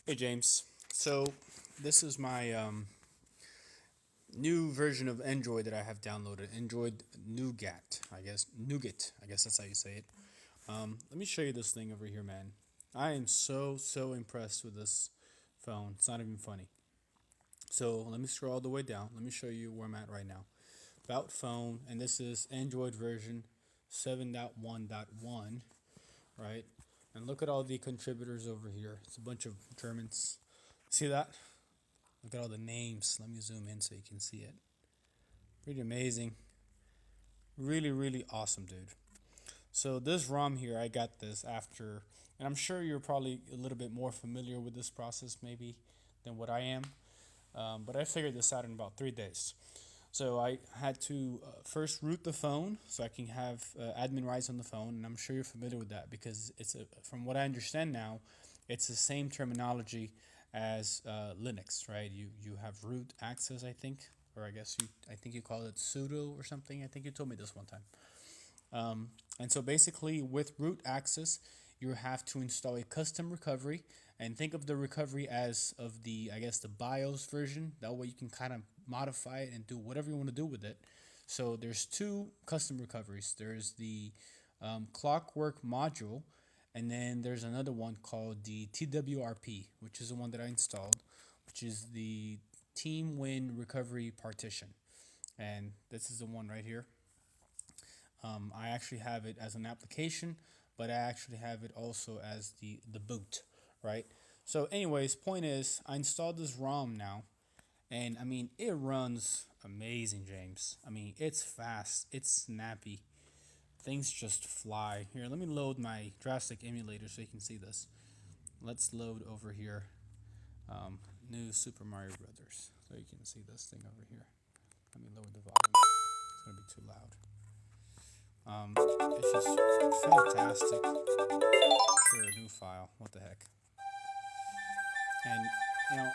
Hey James, so this is my new version of Android that I have downloaded. Android Nougat, I guess. Nougat, I guess that's how you say it. Let me show you this thing over here, man. I am so impressed with this phone. It's not even funny. So let me scroll all the way down. Let me show you where I'm at right now. About phone, and this is Android version 7.1.1, right? And look at all the contributors over here. It's a bunch of Germans. See that? Look at all the names. Let me zoom in so you can see it. Pretty amazing. Really awesome, dude. So this ROM here, I got this after, and I'm sure you're probably a little bit more familiar with this process maybe than what I am. But I figured this out in about 3 days. So I had to first root the phone so I can have admin rights on the phone, and I'm sure you're familiar with that because from what I understand now, it's the same terminology as Linux, right? You have root access, I think, or I think you call it sudo or something. I think you told me this one time. And so basically, with root access, you have to install a custom recovery and think of the recovery as of the, I guess, the BIOS version. That way you can kind of modify it and do whatever you want to do with it. So there's two custom recoveries. There's the Clockwork module, and then there's another one called the TWRP, which is the one that I installed, which is the Team Win Recovery Partition. And this is the one right here. I actually have it as an application, but I actually have it also as the boot, right? So anyways, point is, I installed this ROM now, and I mean, it runs amazing, James. I mean, it's fast, it's snappy, things just fly. Here, let me load my Drastic emulator so you can see this. Let's load over here, new Super Mario Brothers, so you can see this thing over here. Let me lower the volume, it's gonna be too loud. It's just fantastic. Sure, new file. What the heck? And and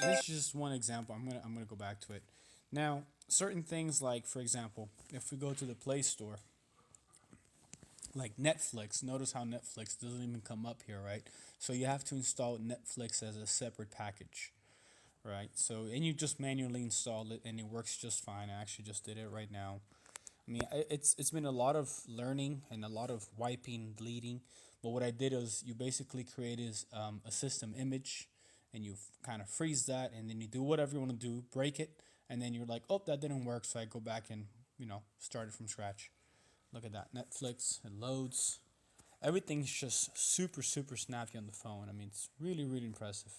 this is just one example. I'm gonna go back to it. Now, certain things like, for example, if we go to the Play Store, like Netflix, notice how Netflix doesn't even come up here, right? So you have to install Netflix as a separate package, right? So and you just manually install it, and it works just fine. I actually just did it right now. I mean, it's been a lot of learning and a lot of wiping, deleting. But what I did is you basically created a system image, and you kind of freeze that, and then you do whatever you want to do, break it, and then you're like, oh, that didn't work, so I go back and start it from scratch. Look at that, Netflix, it loads. Everything's just super snappy on the phone. I mean, it's really impressive.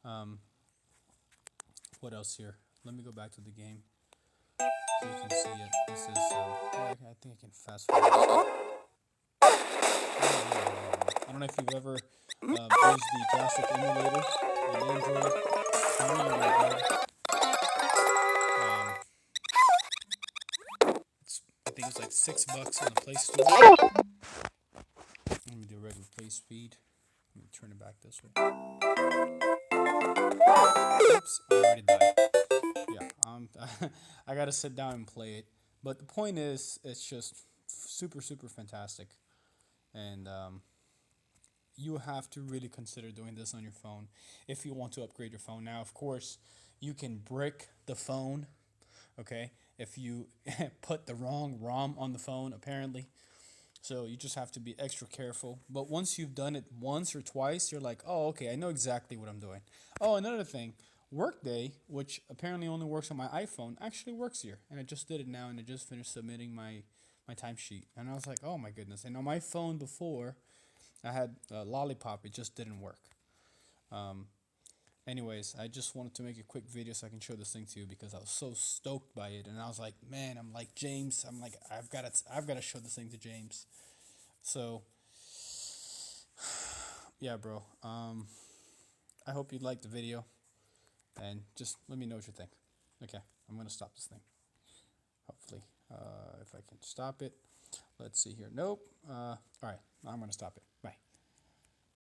Um, what else here? Let me go back to the game so you can see it. This is, I think I can fast forward. I don't know if you've ever used the Drastic emulator on Android. It's really good. I think it's like $6 on the Play Store. Let me do regular play speed. Let me turn it back this way. Oops, I already died. Yeah, I gotta sit down and play it. But the point is, it's just super fantastic, and you have to really consider doing this on your phone if you want to upgrade your phone. Now, of course, you can brick the phone, okay, if you put the wrong ROM on the phone, apparently. So you just have to be extra careful. But once you've done it once or twice, you're like, oh, okay, I know exactly what I'm doing. Oh, another thing, Workday, which apparently only works on my iPhone, actually works here. And I just did it now, and I just finished submitting my timesheet. And I was like, oh my goodness. And on my phone before, I had Lollipop. It just didn't work. Um, Anyways, I just wanted to make a quick video so I can show this thing to you because I was so stoked by it, and I was like, man, I'm like James. I'm like, I've got to show this thing to James. So, yeah, bro. I hope you liked the video, and just let me know what you think. Okay, I'm gonna stop this thing. Hopefully, if I can stop it. Let's see here. Nope. All right, I'm gonna stop it. Bye.